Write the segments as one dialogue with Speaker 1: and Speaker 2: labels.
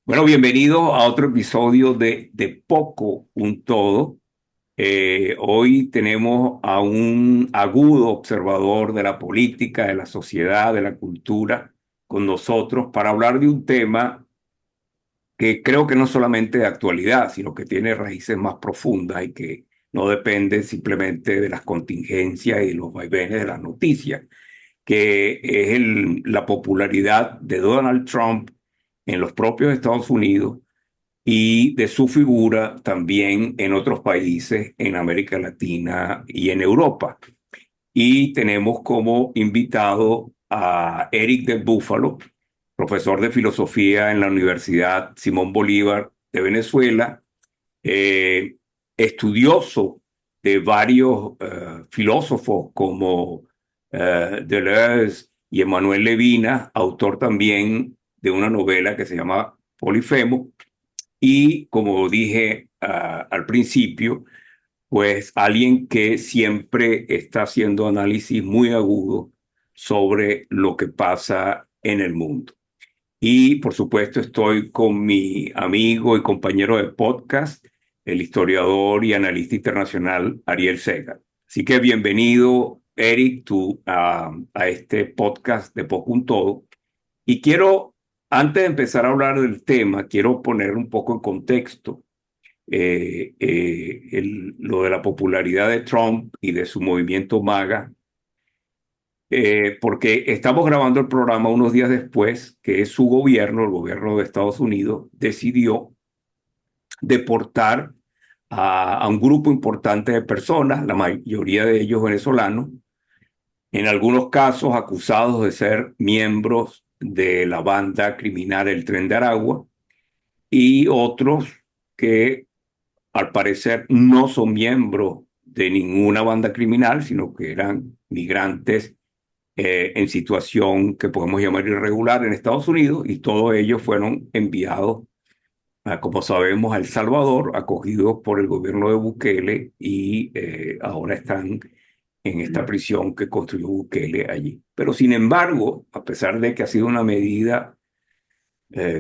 Speaker 1: Bueno, bienvenido a otro episodio de Poco un Todo. Hoy tenemos a un agudo observador de la política, de la sociedad, de la cultura con nosotros para hablar de un tema que creo que no solamente de actualidad, sino que tiene raíces más profundas y que no depende simplemente de las contingencias y los vaivenes de las noticias, que es la popularidad de Donald Trump en los propios Estados Unidos y de su figura también en otros países, en América Latina y en Europa. Y tenemos como invitado a Eric del Búfalo, profesor de filosofía en la Universidad Simón Bolívar de Venezuela, eh, estudioso de varios filósofos como Deleuze y Emmanuel Levinas, autor también de una novela que se llama Polifemo, y como dije al principio, pues alguien que siempre está haciendo análisis muy agudo sobre lo que pasa en el mundo. Y por supuesto estoy con mi amigo y compañero de podcast, el historiador y analista internacional Ariel Segal. Así que bienvenido, Eric, a este podcast de Poco un Todo. Y quiero, antes de empezar a hablar del tema, quiero poner un poco en contexto lo de la popularidad de Trump y de su movimiento MAGA, porque estamos grabando el programa unos días después que su gobierno, el gobierno de Estados Unidos, decidió deportar a un grupo importante de personas, la mayoría de ellos venezolanos, en algunos casos acusados de ser miembros de la banda criminal El Tren de Aragua, y otros que al parecer no son miembros de ninguna banda criminal, sino que eran migrantes en situación que podemos llamar irregular en Estados Unidos, y todos ellos fueron enviados, como sabemos, a El Salvador, acogidos por el gobierno de Bukele, y ahora están en esta prisión que construyó Bukele allí. Pero sin embargo, a pesar de que ha sido una medida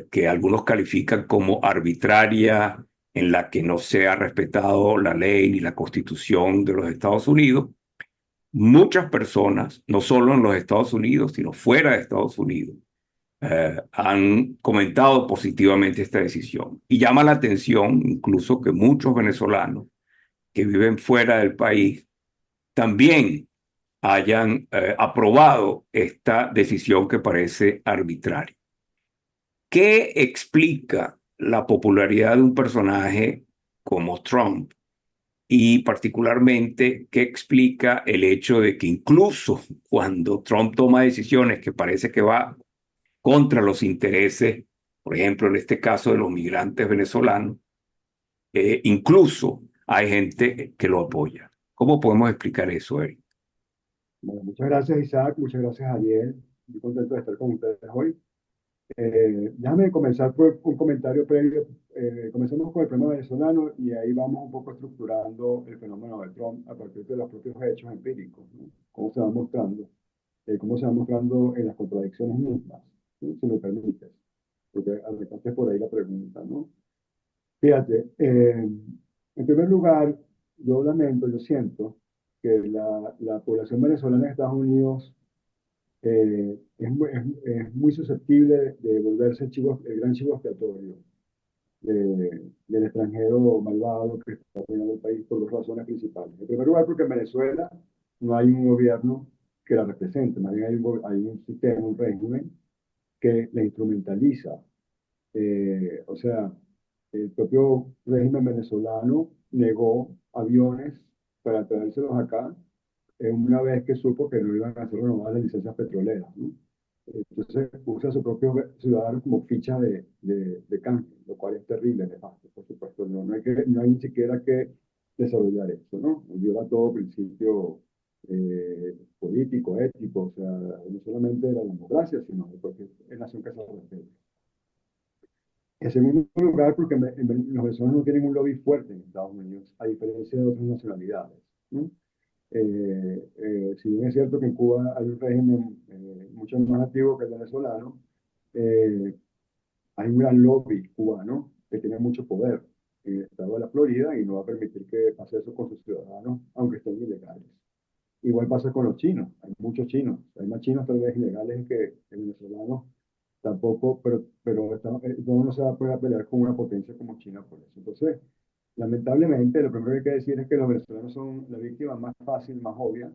Speaker 1: que algunos califican como arbitraria, en la que no se ha respetado la ley ni la constitución de los Estados Unidos, muchas personas, no solo en los Estados Unidos, sino fuera de Estados Unidos, han comentado positivamente esta decisión. Y llama la atención incluso que muchos venezolanos que viven fuera del país también hayan aprobado esta decisión que parece arbitraria. ¿Qué explica la popularidad de un personaje como Trump? Y particularmente, ¿qué explica el hecho de que incluso cuando Trump toma decisiones que parece que va contra los intereses, por ejemplo, en este caso de los migrantes venezolanos, incluso hay gente que lo apoya? ¿Cómo podemos explicar eso, Eric?
Speaker 2: Bueno, muchas gracias, Isaac. Muchas gracias, Ariel. Muy contento de estar con ustedes hoy. Déjame comenzar por un comentario previo. Comencemos con el problema venezolano y ahí vamos un poco estructurando el fenómeno de Trump a partir de los propios hechos empíricos, ¿no? Cómo se va mostrando en las contradicciones mismas, ¿sí? Si me permites, porque arrancaste por ahí la pregunta, ¿no? Fíjate, en primer lugar, yo lamento, yo siento que la población venezolana en Estados Unidos es muy susceptible de volverse el gran chivo expiatorio del extranjero malvado que está dominando el país por dos razones principales. En primer lugar, porque en Venezuela no hay un gobierno que la represente, más bien hay un sistema, un régimen que la instrumentaliza. O sea, el propio régimen venezolano negó aviones para traérselos acá una vez que supo que no iban a ser renovadas las licencias petroleras, ¿no? Entonces usa a sus propios ciudadanos como ficha de canje, lo cual es terrible, nefasto, por supuesto. No hay ni siquiera que desarrollar eso, ¿no? Viola todo principio político, ético, o sea, no solamente de la democracia, sino de cualquier nación que se respete. En segundo lugar, porque los venezolanos no tienen un lobby fuerte en Estados Unidos, a diferencia de otras nacionalidades, ¿no? Si bien es cierto que en Cuba hay un régimen mucho más activo que el venezolano, eh, hay un gran lobby cubano que tiene mucho poder en el estado de la Florida y no va a permitir que pase eso con sus ciudadanos, aunque estén ilegales. Igual pasa con los chinos, hay muchos chinos, hay más chinos tal vez ilegales que venezolanos, tampoco, pero no se va a poder pelear con una potencia como China por eso. Entonces, lamentablemente, lo primero que hay que decir es que los venezolanos son la víctima más fácil, más obvia,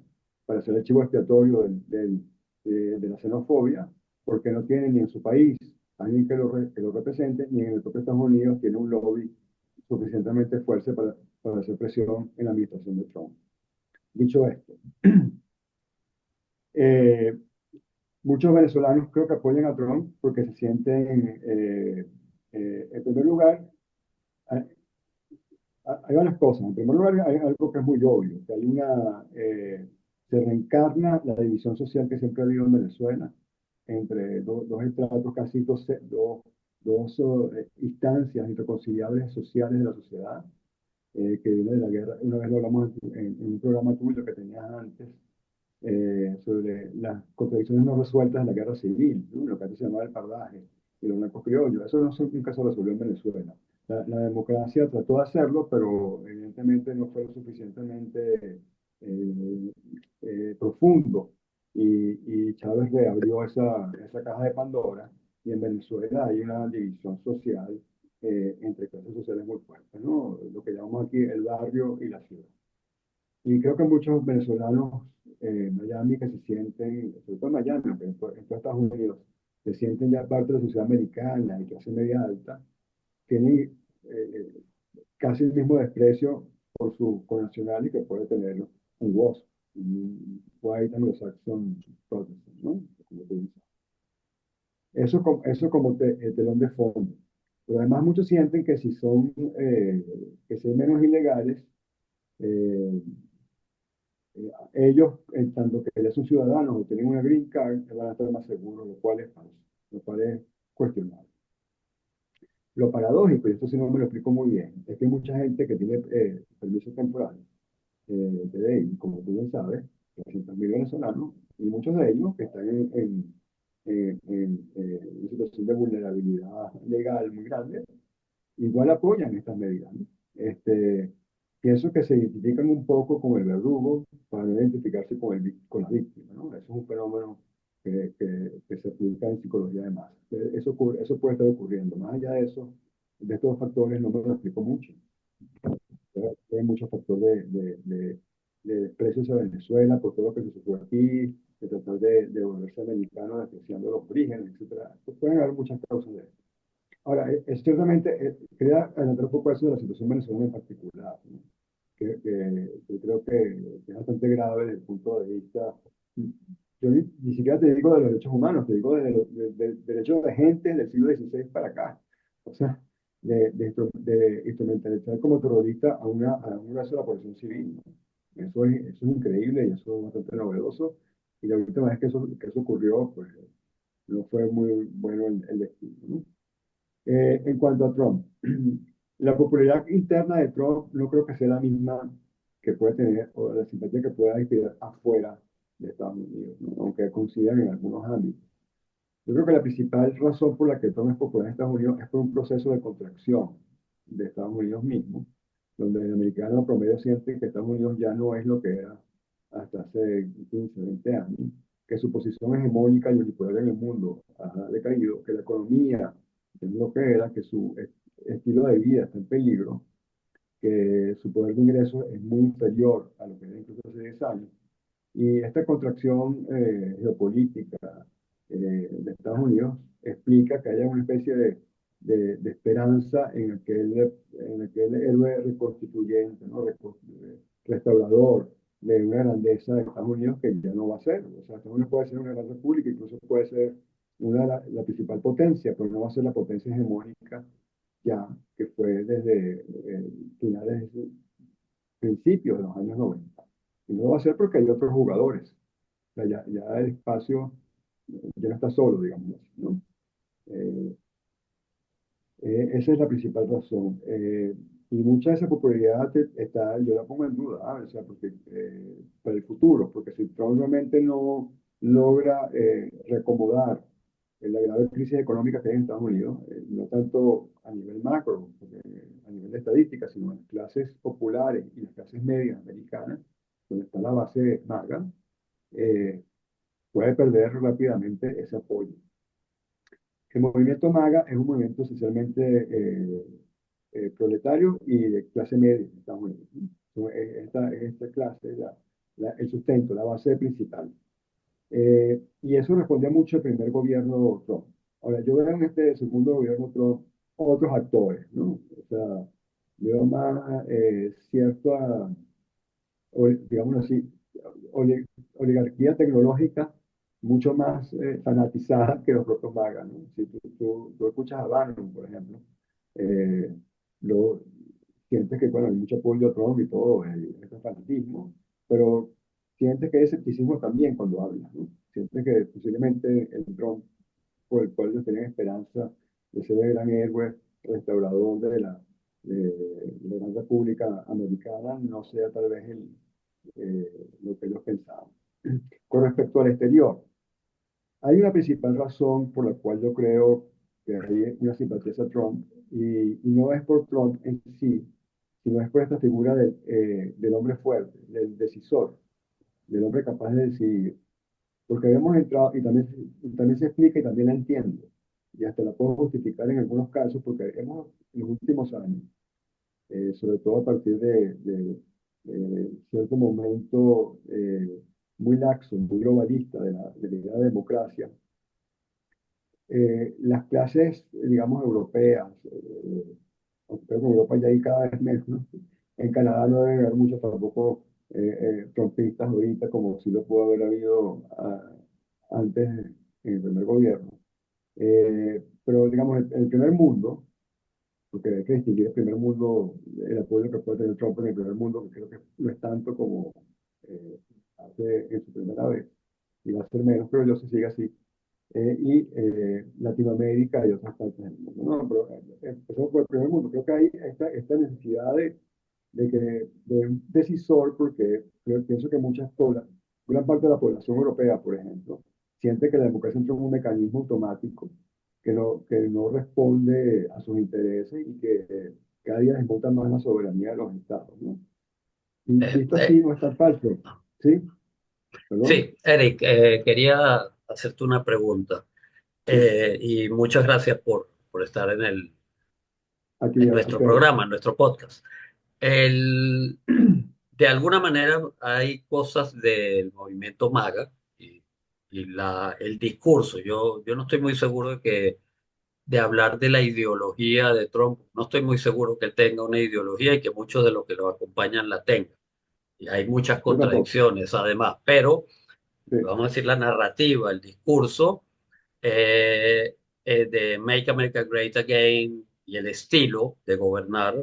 Speaker 2: para ser el chivo expiatorio de la xenofobia, porque no tienen ni en su país alguien que lo represente, ni en el propio Estados Unidos tiene un lobby suficientemente fuerte para hacer presión en la administración de Trump. Dicho esto, eh, muchos venezolanos creo que apoyan a Trump porque se sienten, en primer lugar, hay, hay varias cosas. En primer lugar, hay algo que es muy obvio, que se reencarna la división social que siempre ha habido en Venezuela entre dos estratos, casi dos instancias irreconciliables sociales de la sociedad, que viene de la guerra. Una vez lo hablamos en un programa tuyo que tenías antes, sobre las contradicciones no resueltas de la guerra civil, ¿no? Lo que antes se llamaba el pardaje y los blancos criollos. Eso nunca se resolvió en Venezuela. La democracia trató de hacerlo, pero evidentemente no fue lo suficientemente eh, profundo. Y Chávez reabrió esa caja de Pandora y en Venezuela hay una división social entre clases sociales muy fuertes, ¿no? Lo que llamamos aquí el barrio y la ciudad. Y creo que muchos venezolanos en Miami que se sienten, sobre todo en Miami, pero en todo Estados Unidos, se sienten ya parte de la sociedad americana y clase media alta, tienen casi el mismo desprecio por su connacional y que puede tener un WASP, un White Anglo-Saxon Protestant, ¿no? Como te dice. Eso como el telón de fondo. Pero además muchos sienten que si son, que son menos ilegales, eh, ellos, en tanto que ya son ciudadanos o tienen una green card, van a estar más seguros, lo cual es falso, lo cual es cuestionable. Lo paradójico, y esto sí no me lo explico muy bien, es que hay mucha gente que tiene permiso temporal de ley, como tú bien sabes, 300.000 venezolanos, y muchos de ellos que están en una situación de vulnerabilidad legal muy grande, igual apoyan estas medidas, ¿no? Pienso que se identifican un poco con el verdugo para no identificarse con la víctima, ¿no? Eso es un fenómeno que se aplica en psicología de masa. Eso puede estar ocurriendo. Más allá de eso, de estos factores no me lo explico mucho. Hay muchos factores de desprecio hacia Venezuela por todo lo que se sufrió aquí, de tratar de volverse americano, despreciando los orígenes, etcétera. Pueden haber muchas causas de esto. Ahora, ciertamente, quería adelantar un poco eso de la situación venezolana en particular, ¿no? Que creo que es bastante grave desde el punto de vista, yo ni siquiera te digo de los derechos humanos, te digo de derechos de gente del siglo XVI para acá. O sea, de instrumentalizar como terrorista a una sola población civil, ¿no? Eso es increíble y eso es bastante novedoso. Y la última vez que eso ocurrió, pues no fue muy bueno el destino, ¿no? En cuanto a Trump, la popularidad interna de Trump no creo que sea la misma que puede tener o la simpatía que pueda inspirar afuera de Estados Unidos, ¿no? Aunque coincidan en algunos ámbitos. Yo creo que la principal razón por la que Trump es popular en Estados Unidos es por un proceso de contracción de Estados Unidos mismo, donde el americano promedio siente que Estados Unidos ya no es lo que era hasta hace 15, 20 años, que su posición hegemónica y unipolar en el mundo ha decaído, que la economía es lo que era, que su estilo de vida está en peligro, que su poder de ingreso es muy inferior a lo que era incluso hace 10 años. Y esta contracción geopolítica de Estados Unidos explica que haya una especie de esperanza en aquel héroe reconstituyente, ¿no? Restaurador de una grandeza de Estados Unidos que ya no va a ser. O sea, Estados Unidos puede ser una gran república, incluso puede ser la principal potencia, pero no va a ser la potencia hegemónica ya que fue desde finales, principios de los años 90. Y no va a ser porque hay otros jugadores. O sea, ya el espacio ya no está solo, digamos así, ¿no? Eh, Esa es la principal razón. Y mucha de esa popularidad yo la pongo en duda, o sea, porque, para el futuro, porque si Trump realmente no logra reacomodar la grave crisis económica que hay en Estados Unidos, no tanto a nivel macro, a nivel de estadística, sino en las clases populares y las clases medias americanas, donde está la base MAGA, eh, puede perder rápidamente ese apoyo. El movimiento MAGA es un movimiento esencialmente proletario y de clase media en Estados Unidos, ¿no? Esta clase, el sustento, la base principal. Y eso respondía mucho al primer gobierno Trump. Ahora, yo veo en este segundo gobierno Trump otros actores, ¿no? O sea, veo más cierta, digamos así, oligarquía tecnológica mucho más fanatizada que los propios MAGA, ¿no? Si tú escuchas a Bannon, por ejemplo, eh, lo, sientes que, bueno, hay mucho apoyo a Trump y todo, es fanatismo, pero sientes que hay escepticismo también cuando hablas, ¿no? Sientes que posiblemente el Trump por el cual ellos tenían esperanza de ser el gran héroe restaurador de la gran república americana, no sea tal vez lo que ellos pensaban. Con respecto al exterior, hay una principal razón por la cual yo creo que hay una simpatía hacia Trump, y no es por Trump en sí, sino es por esta figura del hombre fuerte, del decisor, del hombre capaz de decidir. Porque hemos entrado, y también se explica y también la entiendo, y hasta la puedo justificar en algunos casos, porque hemos, en los últimos años, sobre todo a partir de cierto momento muy laxo, muy globalista de la idea de democracia, las clases, digamos, europeas, aunque creo que en Europa ya hay cada vez menos, ¿no? En Canadá no debe haber muchos tampoco trumpistas ahorita, como sí lo pudo haber habido antes en el primer gobierno. Pero, digamos, el primer mundo, porque hay que distinguir el primer mundo, el apoyo que puede tener Trump en el primer mundo, que creo que no es tanto como hace en su primera vez, y va a ser menos, pero yo se sigue así. Latinoamérica y otras partes del mundo. No, pero empezamos por el primer mundo. Creo que hay esta necesidad de un decisor, porque pienso que gran parte de la población europea, por ejemplo, siente que la democracia entra en un mecanismo automático que no responde a sus intereses y que cada día disputa más la soberanía de los estados, ¿no? Y
Speaker 3: Eh,
Speaker 2: visto así,
Speaker 3: eh,
Speaker 2: no es tan falso. ¿Sí? ¿Perdón?
Speaker 3: sí, Eric, quería hacerte una pregunta
Speaker 2: Sí.
Speaker 3: y muchas gracias por estar
Speaker 2: Aquí,
Speaker 3: en nuestro
Speaker 2: ok.
Speaker 3: programa, en nuestro podcast. El, de alguna manera hay cosas del movimiento MAGA y el discurso. Yo no estoy muy seguro de hablar de la ideología de Trump. No estoy muy seguro que él tenga una ideología y que muchos de los que lo acompañan la tengan. Y hay muchas
Speaker 2: Yo tampoco.
Speaker 3: contradicciones además, pero
Speaker 2: Sí.
Speaker 3: vamos a decir la narrativa, el discurso eh, de Make America Great Again y el estilo de gobernar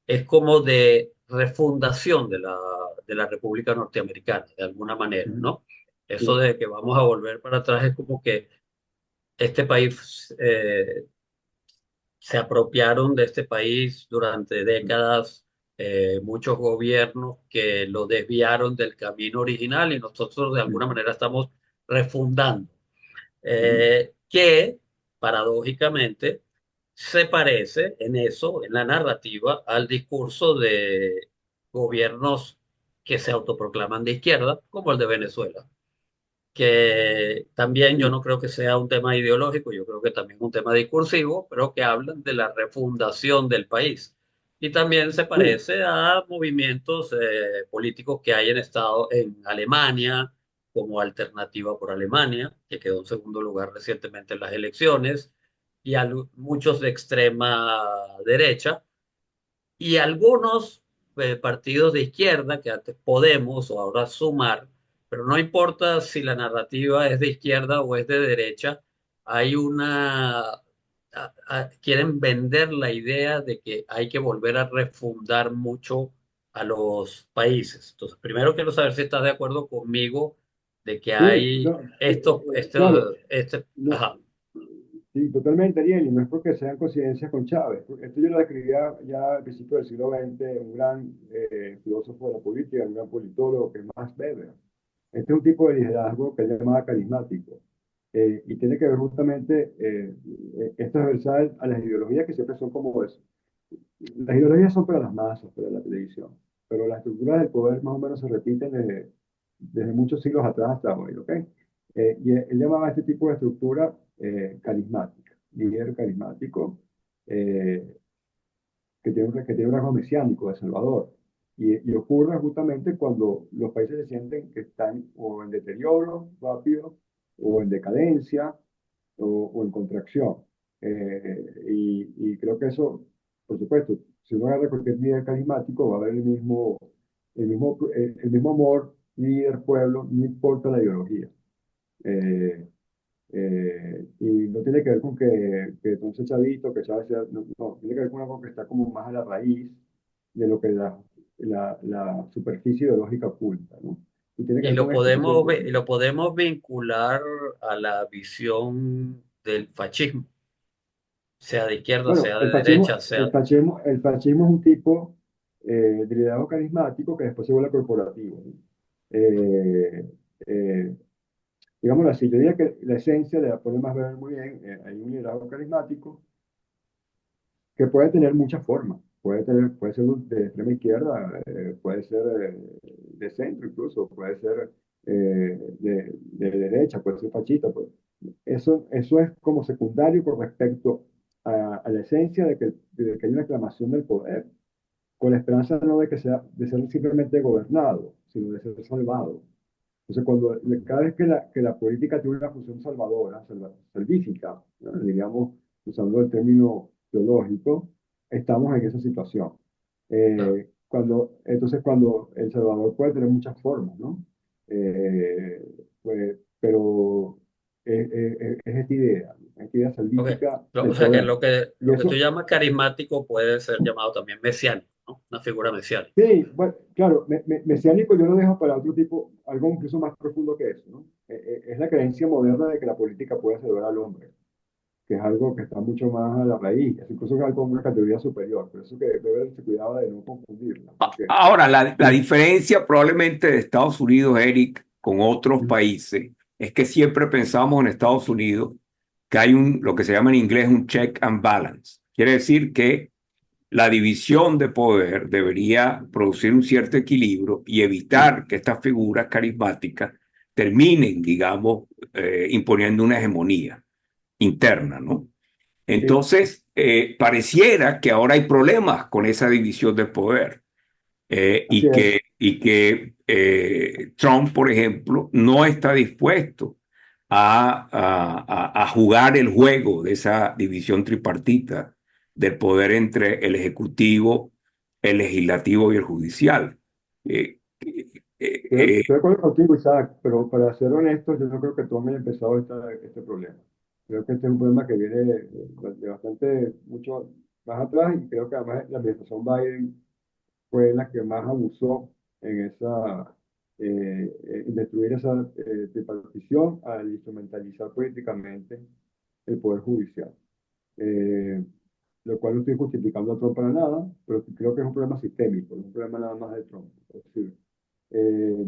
Speaker 3: es como de refundación de la República Norteamericana, de alguna manera,
Speaker 2: Ujú.
Speaker 3: ¿no? Eso
Speaker 2: Sí.
Speaker 3: de que vamos a volver para atrás es como que este país se apropiaron de este país durante décadas, muchos gobiernos que lo desviaron del camino original y nosotros de alguna
Speaker 2: Ujú.
Speaker 3: manera estamos refundando,
Speaker 2: Ujú.
Speaker 3: que paradójicamente se parece en eso, en la narrativa, al discurso de gobiernos que se autoproclaman de izquierda, como el de Venezuela, que también yo
Speaker 2: Sí.
Speaker 3: no creo que sea un tema ideológico, yo creo que también es un tema discursivo, pero que hablan de la refundación del país. Y también se
Speaker 2: Sí.
Speaker 3: parece a movimientos políticos que hay en Alemania, como Alternativa por Alemania, que quedó en segundo lugar recientemente en las elecciones, y muchos de extrema derecha, y algunos partidos de izquierda, que antes Podemos o ahora Sumar, pero no importa si la narrativa es de izquierda o es de derecha, hay quieren vender la idea de que hay que volver a refundar mucho a los países. Entonces, primero quiero saber si estás de acuerdo conmigo de que
Speaker 2: Sí,
Speaker 3: hay
Speaker 2: no, claro, no,
Speaker 3: ajá,
Speaker 2: sí, totalmente, Ariel, y no es porque sean coincidencias con Chávez. Esto yo lo describía ya al principio del siglo XX, un gran filósofo de la política, un gran politólogo, que es Max Weber. Este es un tipo de liderazgo que él llamaba carismático. y tiene que ver justamente, es transversal a las ideologías que siempre son como eso. Las ideologías son para las masas, para la televisión, pero las estructuras del poder más o menos se repiten desde muchos siglos atrás hasta hoy, ¿ok? Y él llamaba a este tipo de estructura carismática, líder carismático, eh, que tiene un rasgo mesiánico de Salvador. Y ocurre justamente cuando los países se sienten que están o en deterioro rápido, o en decadencia, o en contracción. Y creo que eso, por supuesto, si uno agarra cualquier líder carismático, va a haber el mismo amor, líder, pueblo, no importa la ideología. Eh, y no tiene que ver con que entonces Chavito, que Chávez sea, no, no, tiene que ver con algo que está como más a la raíz de lo que la superficie ideológica oculta, ¿no? Y tiene que
Speaker 3: Y
Speaker 2: ver con esto, entonces,
Speaker 3: y lo podemos vincular a la visión del fascismo, sea de izquierda,
Speaker 2: bueno,
Speaker 3: sea de derecha, sea...
Speaker 2: el fascismo es un tipo de liderazgo carismático que después se vuelve corporativo, ¿no? Eh, eh, Digámoslo así, yo diría que la esencia de la podemos ver muy bien, hay un liderazgo carismático que puede tener muchas formas. Puede ser de extrema izquierda, puede ser de centro incluso, puede ser de derecha, puede ser fascista. Pues. Eso es como secundario con respecto a la esencia de que hay una aclamación del poder, con la esperanza no de que sea, de ser simplemente gobernado, sino de ser salvado. Entonces, cada vez que la política tiene una función salvadora, salvífica, ¿no? Diríamos, usando el término teológico, estamos en esa situación. Entonces, cuando El Salvador puede tener muchas formas, ¿no? Eh, pero es esta idea
Speaker 3: Ok.
Speaker 2: salvífica
Speaker 3: O
Speaker 2: del
Speaker 3: sea que
Speaker 2: poder. Y
Speaker 3: lo que tú
Speaker 2: eso,
Speaker 3: llamas carismático puede ser llamado también mesiánico, ¿no? Una figura mesiánica.
Speaker 2: sí, bueno, claro, mesiánico yo lo dejo para otro tipo, algo incluso más profundo que eso, ¿no? Es la creencia moderna de que la política puede salvar al hombre, que es algo que está mucho más a la raíz, es incluso algo como una categoría superior, por eso que debe haberse cuidado de no confundirla, porque
Speaker 1: Ahora, la
Speaker 2: sí,
Speaker 1: diferencia probablemente de Estados Unidos, Eric, con otros países, es que siempre pensamos en Estados Unidos que hay lo que se llama en inglés un check and balance. Quiere decir que la división de poder debería producir un cierto equilibrio y evitar que estas figuras carismáticas terminen, digamos, imponiendo una hegemonía interna, ¿no?
Speaker 2: sí,
Speaker 1: Entonces, pareciera que ahora hay problemas con esa división de poder
Speaker 2: así es.
Speaker 1: y que Trump, por ejemplo, no está dispuesto a jugar el juego de esa división tripartita del poder entre el ejecutivo, el legislativo y el judicial. Eh, eh,
Speaker 2: Estoy de acuerdo contigo, Isaac, pero para ser honesto, yo no creo que Trump haya empezado este problema. Creo que este es un problema que viene de bastante, mucho más atrás y creo que además la administración Biden fue la que más abusó en destruir esa tripartición al instrumentalizar políticamente el Poder Judicial. Eh, lo cual no estoy justificando a Trump para nada, pero creo que es un problema sistémico, no es un problema nada más de Trump. Es decir, eh,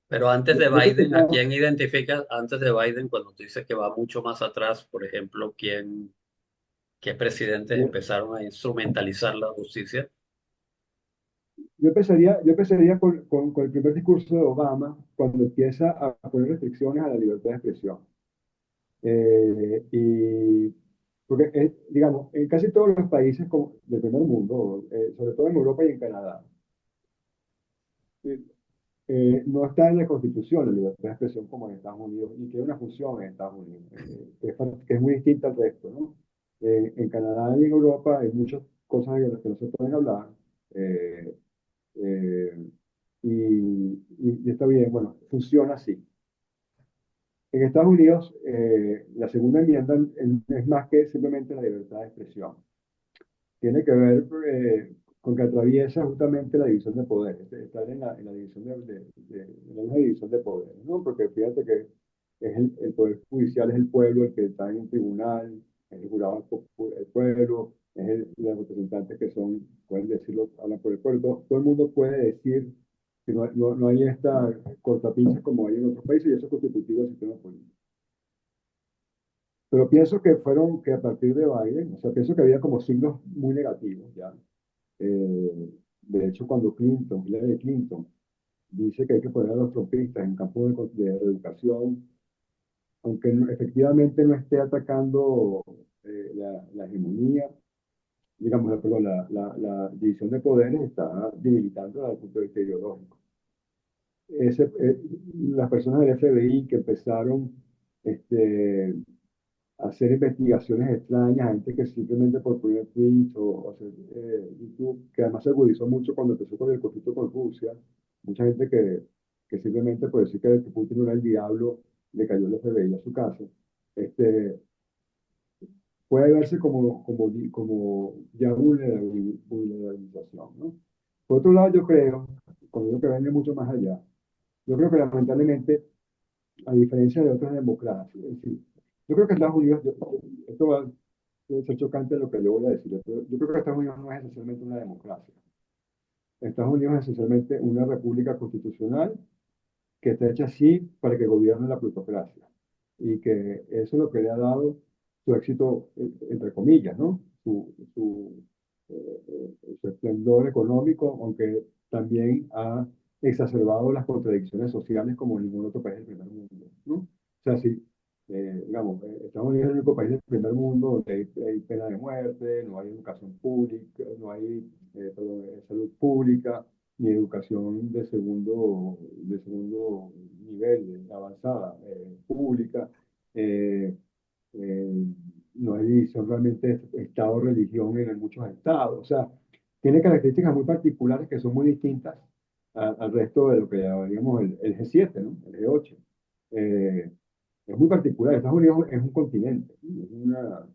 Speaker 3: Pero antes de
Speaker 2: yo creo que
Speaker 3: Biden, ¿a quién identificas antes de Biden cuando tú dices que va mucho más atrás? Por ejemplo, qué presidentes
Speaker 2: yo,
Speaker 3: empezaron a instrumentalizar la justicia?
Speaker 2: yo empezaría con el primer discurso de Obama, cuando empieza a poner restricciones a la libertad de expresión. Y porque, digamos, en casi todos los países del primer mundo, sobre todo en Europa y en Canadá, eh, no está en la Constitución la libertad de expresión como en Estados Unidos y tiene una función en Estados Unidos, que es muy distinta al resto, ¿no? En Canadá y en Europa hay muchas cosas de las que no se pueden hablar. eh, eh, y está bien, bueno, funciona así. En Estados Unidos, la segunda enmienda es más que simplemente la libertad de expresión. Tiene que ver con que atraviesa justamente la división de poderes, estar en la división en la misma división de poderes, ¿no? Porque fíjate que el poder judicial es el pueblo el que está en un tribunal, es el jurado el pueblo, los representantes que son, pueden decirlo, hablan por el pueblo, todo el mundo puede decir que no hay esta cortapinza como hay en otros países y eso es constitutivo del sistema político. Pero pienso que a partir de Biden, o sea, pienso que había como signos muy negativos ya. De hecho, cuando Hillary Clinton, dice que hay que poner a los trompistas en campo de reeducación, aunque efectivamente no esté atacando la hegemonía, digamos, perdón, la división de poderes está debilitando desde el punto de vista ideológico. Ese, las personas del FBI que empezaron este, a hacer investigaciones extrañas, gente que simplemente por poner tweets o hacer YouTube, que además se agudizó mucho cuando empezó con el conflicto con Rusia, mucha gente que simplemente por decir que Putin era el diablo, le cayó el FBI a su casa, este, puede verse como ya vulnerabilización, ¿no? Por otro lado, yo creo, cuando digo que venga mucho más allá, yo creo que lamentablemente, a diferencia de otras democracias, es decir, yo creo que Estados Unidos, esto va a ser chocante lo que yo voy a decir, pero yo creo que Estados Unidos no es esencialmente una democracia. Estados Unidos es esencialmente una república constitucional que está hecha así para que gobierne la plutocracia. Y que eso es lo que le ha dado su éxito, entre comillas, ¿no? Su esplendor económico, aunque también ha exacerbado las contradicciones sociales como ningún otro país del primer mundo, ¿no? O sea, sí, digamos, Estados Unidos es el único país del primer mundo donde hay pena de muerte, no hay educación pública, no hay perdón, salud pública, ni educación de segundo nivel, avanzada, pública. Eh, eh, no hay división realmente de Estado-religión en muchos estados. O sea, tiene características muy particulares que son muy distintas al resto de lo que llamaríamos el G7, ¿no? El G8. Eh, es muy particular. Estados Unidos es un continente. ¿No?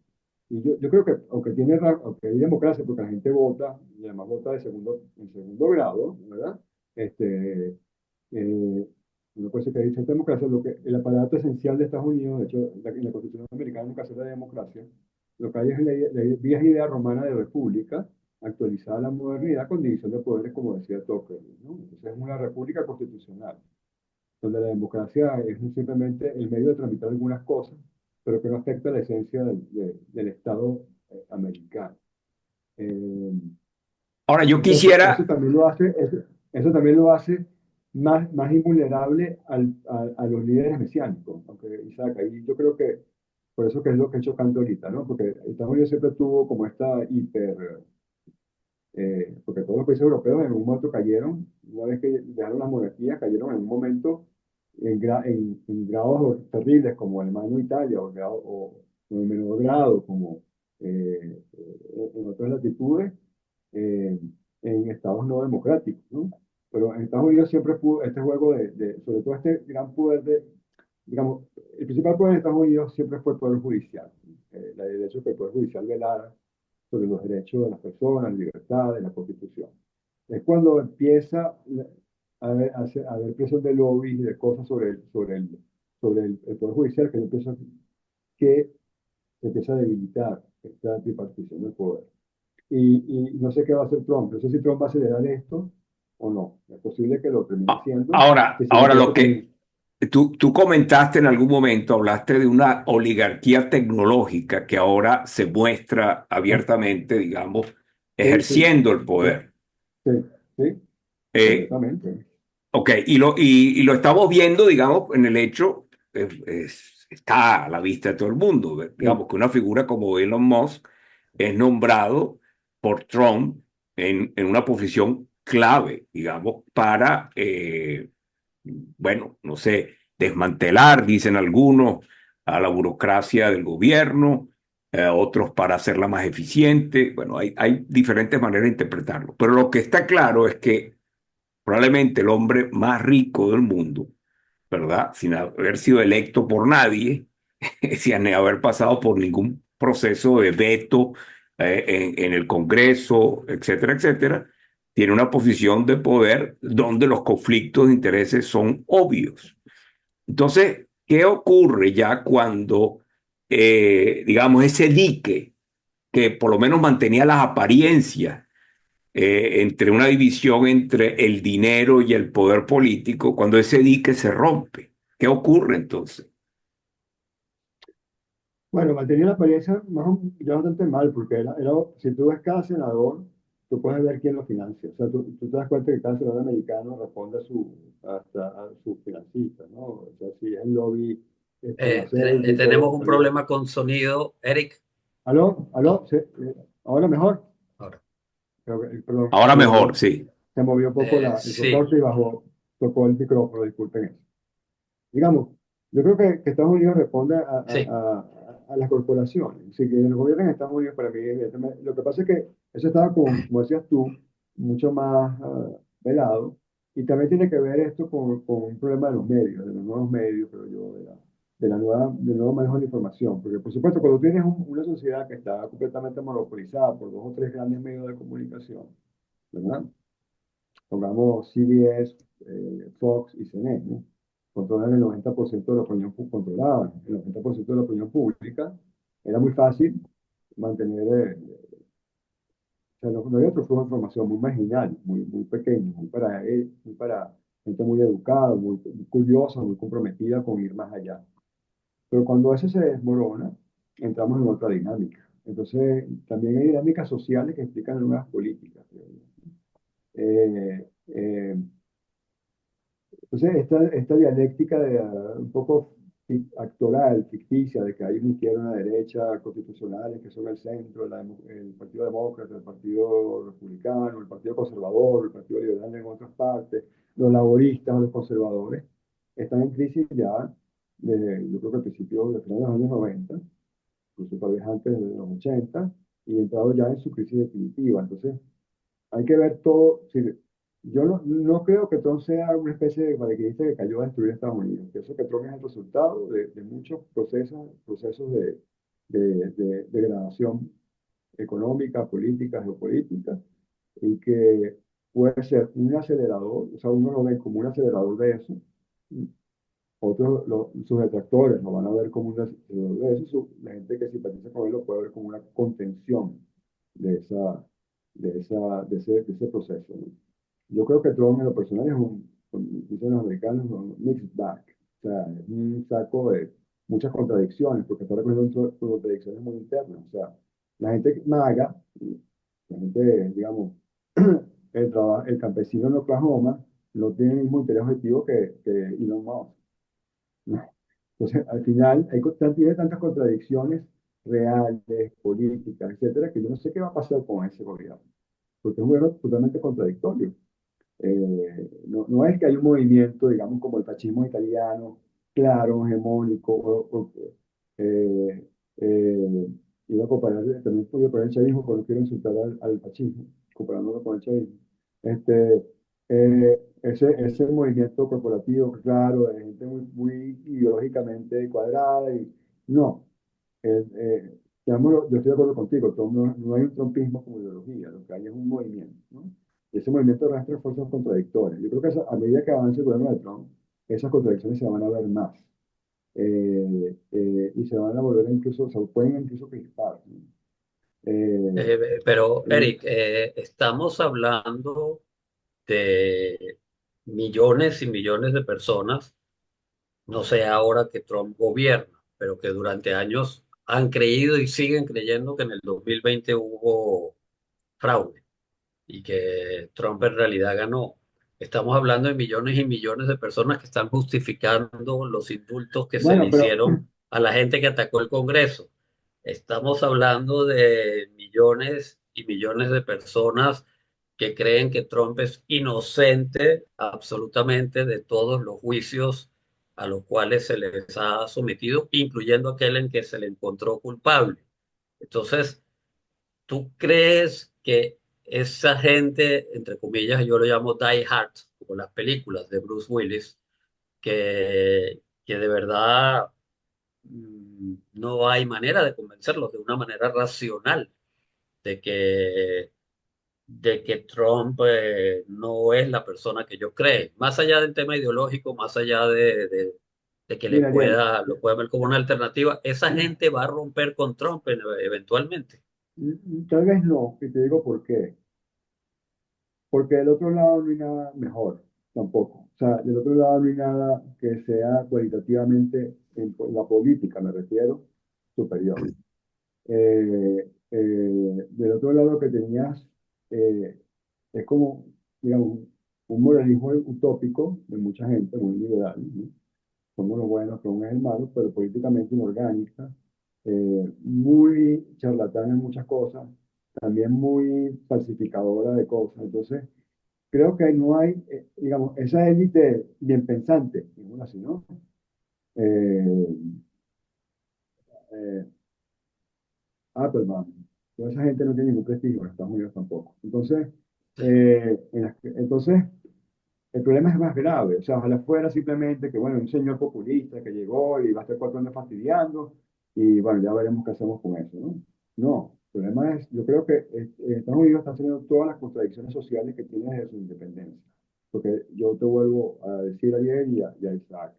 Speaker 2: Y yo creo que, aunque hay democracia, porque la gente vota, y además vota en segundo grado, ¿verdad? Este, eh, uno puede decir que hay cierta democracia, lo que el aparato esencial de Estados Unidos, de hecho, en la Constitución americana nunca se habla de democracia, lo que hay es la vieja idea romana de república, actualizada a la modernidad con división de poderes, como decía Tocqueville, ¿no? Entonces es una república constitucional donde la democracia es simplemente el medio de tramitar algunas cosas, pero que no afecta la esencia del Estado americano. Eh,
Speaker 1: Ahora, yo
Speaker 2: entonces,
Speaker 1: quisiera,
Speaker 2: eso también lo hace más invulnerable a los líderes mesiánicos. Aunque, Isaac, ahí yo creo que por eso que es lo que he hecho Canto ahorita, ¿no? Porque Estados Unidos siempre tuvo como esta porque todos los países europeos en un momento cayeron, una vez que dejaron las monarquías, cayeron en un momento en grados terribles como Alemania o Italia, o en menor grado como en otras latitudes, eh, en estados no democráticos, ¿no? Pero en Estados Unidos siempre pudo este juego sobre todo este gran poder digamos, el principal poder de Estados Unidos siempre fue el poder judicial. El hecho de que el poder judicial velara sobre los derechos de las personas, libertades, la Constitución. Es cuando empieza a haber presión de lobbies y de cosas sobre el Poder Judicial que se empieza a debilitar esta tripartición del poder. Y no sé qué va a hacer Trump. No sé si Trump va a acelerar esto o no. Es posible que lo termine haciendo,
Speaker 1: ahora,
Speaker 2: que
Speaker 1: ahora
Speaker 2: significa
Speaker 1: lo
Speaker 2: que
Speaker 1: que tú comentaste en algún momento, hablaste de una oligarquía tecnológica que ahora se muestra
Speaker 2: ah,
Speaker 1: abiertamente, digamos,
Speaker 2: sí, sí,
Speaker 1: ejerciendo el
Speaker 2: sí,
Speaker 1: poder.
Speaker 2: sí, sí,
Speaker 1: Eh,
Speaker 2: completamente.
Speaker 1: ok, y lo estamos viendo, digamos, en el hecho, está a la vista de todo el mundo,
Speaker 2: Sí,
Speaker 1: digamos, que una figura como Elon Musk es nombrado por Trump en una posición clave, digamos, para bueno, no sé, desmantelar, dicen algunos, a la burocracia del gobierno, otros para hacerla más eficiente. Bueno, hay diferentes maneras de interpretarlo, pero lo que está claro es que probablemente el hombre más rico del mundo, ¿verdad? Sin haber sido electo por nadie, sin haber pasado por ningún proceso de veto en el Congreso, etcétera, etcétera, tiene una posición de poder donde los conflictos de intereses son obvios. Entonces, ¿qué ocurre ya cuando, digamos, ese dique que por lo menos mantenía las apariencias entre una división entre el dinero y el poder político, cuando ese dique se rompe? ¿Qué ocurre entonces?
Speaker 2: Bueno, mantenía la apariencia ya bastante mal, porque si tú ves cada senador, tú puedes ver quién lo financia. O sea, tú te das cuenta que cada senador americano responde hasta a sus financistas, ¿no? O sea, si es el lobby
Speaker 3: Tenemos
Speaker 2: farmacéutico,
Speaker 3: un
Speaker 2: olvídate.
Speaker 3: problema con sonido, Eric.
Speaker 2: ¿Aló? ¿Aló? ¿Sí? ¿Ahora mejor?
Speaker 3: Ahora,
Speaker 2: Perdón,
Speaker 1: Ahora mejor, sí.
Speaker 2: se movió un poco el
Speaker 3: sí,
Speaker 2: soporte y tocó el micrófono, disculpen eso. Digamos, yo creo que Estados Unidos responde
Speaker 3: sí.
Speaker 2: a las corporaciones. Así que el gobierno en Estados Unidos para mí, evidentemente, lo que pasa es que eso estaba, como decías tú, mucho más velado. Y también tiene que ver esto con un problema de los medios, de los nuevos medios, pero yo, del nuevo manejo de la información. Porque, por supuesto, cuando tienes una sociedad que está completamente monopolizada por dos o tres grandes medios de comunicación, ¿verdad? Pongamos CBS, Fox y CNN, ¿no? Controlan el 90% de la opinión, controlaban el 90% de la opinión pública. Era muy fácil mantener, o sea, no había otro flujo de información muy marginal, muy pequeño, muy para gente muy educada, muy curiosa, muy comprometida con ir más allá. Pero cuando eso se desmorona, entramos en otra dinámica. Entonces, también hay dinámicas sociales que explican nuevas políticas, creo yo. Eh, eh, Entonces, esta dialéctica un poco actoral, ficticia, de que hay una izquierda y una derecha constitucionales que son el centro, el Partido Demócrata, el Partido Republicano, el Partido Conservador, el Partido Liberal en otras partes, los laboristas o los conservadores, están en crisis ya, yo creo que al principio de los años 90, incluso tal vez antes de los 80, y entrado ya en su crisis definitiva. Entonces, hay que ver todo. Sí, yo no creo que Trump sea una especie de paracaidista que cayó a destruir Estados Unidos. Pienso que Trump es el resultado de muchos procesos de degradación económica, política, geopolítica, y que puede ser un acelerador, o sea, uno lo ve como un acelerador de eso, otros, sus detractores lo van a ver como un acelerador de eso, la gente que simpatiza con él lo puede ver como una contención de de ese proceso, ¿no? Yo creo que Trump en lo personal es como dicen los americanos, un mixed bag. O sea, es un saco de muchas contradicciones, porque está representando contradicciones muy internas. O sea, la gente maga, la gente, digamos, el campesino en Oklahoma no tiene el mismo interés objetivo que Elon Musk, ¿no? Entonces, al final, tiene tantas contradicciones reales, políticas, etcétera, que yo no sé qué va a pasar con ese gobierno, porque es un gobierno totalmente contradictorio. No es que hay un movimiento, digamos, como el fascismo italiano, claro, hegemónico, eh, eh, iba a comparar, también podía poner el chavismo, pero no quiero insultar al fascismo, comparándolo con el chavismo. Este, ese movimiento corporativo, claro, de gente muy ideológicamente cuadrada, y no, yo estoy de acuerdo contigo, no hay un trumpismo como ideología, lo que hay es un movimiento, ¿no? Y ese movimiento arrastra fuerzas contradictorias. Yo creo que a medida que avance el gobierno de Trump, esas contradicciones se van a ver más. Y se van a volver incluso, se pueden incluso crispar, ¿no? Eh,
Speaker 3: Pero,
Speaker 2: eh,
Speaker 3: Eric, estamos hablando de millones y millones de personas, no sé ahora que Trump gobierna, pero que durante años han creído y siguen creyendo que en el 2020 hubo fraude y que Trump en realidad ganó. Estamos hablando de millones y millones de personas que están justificando los indultos que se le
Speaker 2: bueno, pero
Speaker 3: hicieron a la gente que atacó el Congreso. Estamos hablando de millones y millones de personas que creen que Trump es inocente absolutamente de todos los juicios a los cuales se les ha sometido, incluyendo aquel en que se le encontró culpable. Entonces, ¿tú crees que esa gente, entre comillas, yo lo llamo die hard, como las películas de Bruce Willis, que de verdad no hay manera de convencerlos de una manera racional de de que Trump no es la persona que yo creo? Más allá del tema ideológico, más allá de que
Speaker 2: mira, Ariel,
Speaker 3: lo pueda ver como una alternativa, esa gente va a romper con Trump eventualmente.
Speaker 2: tal vez no, y te digo por qué. Porque del otro lado no hay nada mejor, tampoco. O sea, del otro lado no hay nada que sea cualitativamente, en la política me refiero, superior. Del otro lado que tenías, eh, es como, digamos, un moralismo utópico de mucha gente, muy liberal, ¿no? Somos los buenos, Trump es el malo, pero políticamente inorgánica, muy charlatana en muchas cosas, también muy falsificadora de cosas. Entonces, creo que no hay, digamos, esa élite bien pensante, digamos así, ¿no? Eh, eh, Appleman, toda esa gente no tiene ningún prestigio en Estados Unidos tampoco. Entonces, entonces el problema es más grave. O sea, ojalá fuera simplemente que, bueno, un señor populista que llegó y va a estar 4 años fastidiando y, bueno, ya veremos qué hacemos con eso, ¿no? No, el problema es, yo creo que Estados Unidos está teniendo todas las contradicciones sociales que tiene desde su independencia. Porque yo te vuelvo a decir ayer y a Isaac,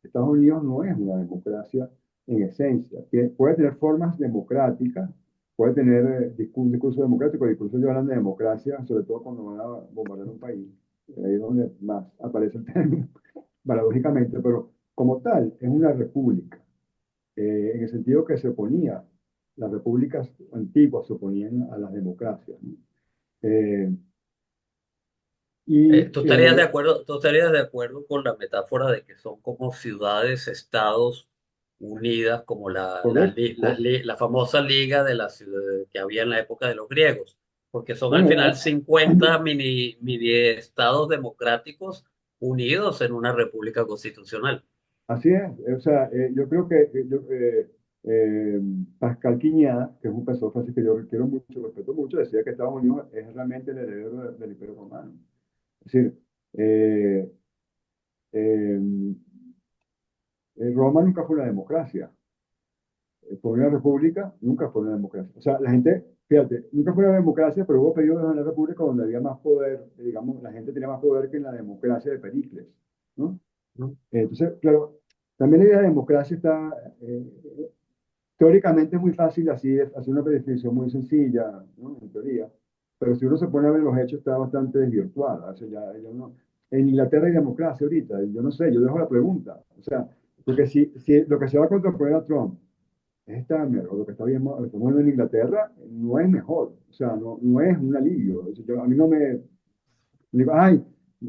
Speaker 2: Estados Unidos no es una democracia en esencia. Puede tener formas democráticas, puede tener un discurso democrático, discurso yo hablando de democracia, sobre todo cuando van a bombardear un país, ahí es donde más aparece el término, paradójicamente, pero como tal, es una república, en el sentido que se oponía, las repúblicas antiguas se oponían a las democracias, ¿no? Eh, y
Speaker 3: Tú estarías de acuerdo con la metáfora de que son como ciudades-estados unidas, como
Speaker 2: correcto,
Speaker 3: la famosa liga de la ciudad que había en la época de los griegos? Porque son al
Speaker 2: bueno,
Speaker 3: final 50 mini estados democráticos unidos en una república constitucional.
Speaker 2: así es, o sea, yo creo que eh, Pascal Quiñada, que es un pensador francés que yo quiero mucho, respeto mucho, decía que Estados Unidos es realmente el heredero del Imperio Romano. Es decir, eh, eh, Roma nunca fue una democracia, fue una república, nunca fue una democracia. O sea, la gente, fíjate, nunca fue una democracia, pero hubo periodos en la república donde había más poder, digamos, la gente tenía más poder que en la democracia de Pericles, ¿no?
Speaker 3: ¿No?
Speaker 2: Entonces, claro, también la idea de democracia está, teóricamente es muy fácil así, hacer una definición muy sencilla, ¿no? En teoría, pero si uno se pone a ver los hechos está bastante desvirtuada. O sea, ya no, en Inglaterra hay democracia ahorita, y yo no sé, yo dejo la pregunta. O sea, porque si lo que se va a contraponer a Trump es Starmer, o lo que está bien, lo que estamos viendo en Inglaterra, no es mejor. O sea, no es un alivio. O sea, a mí no me, digo, ay,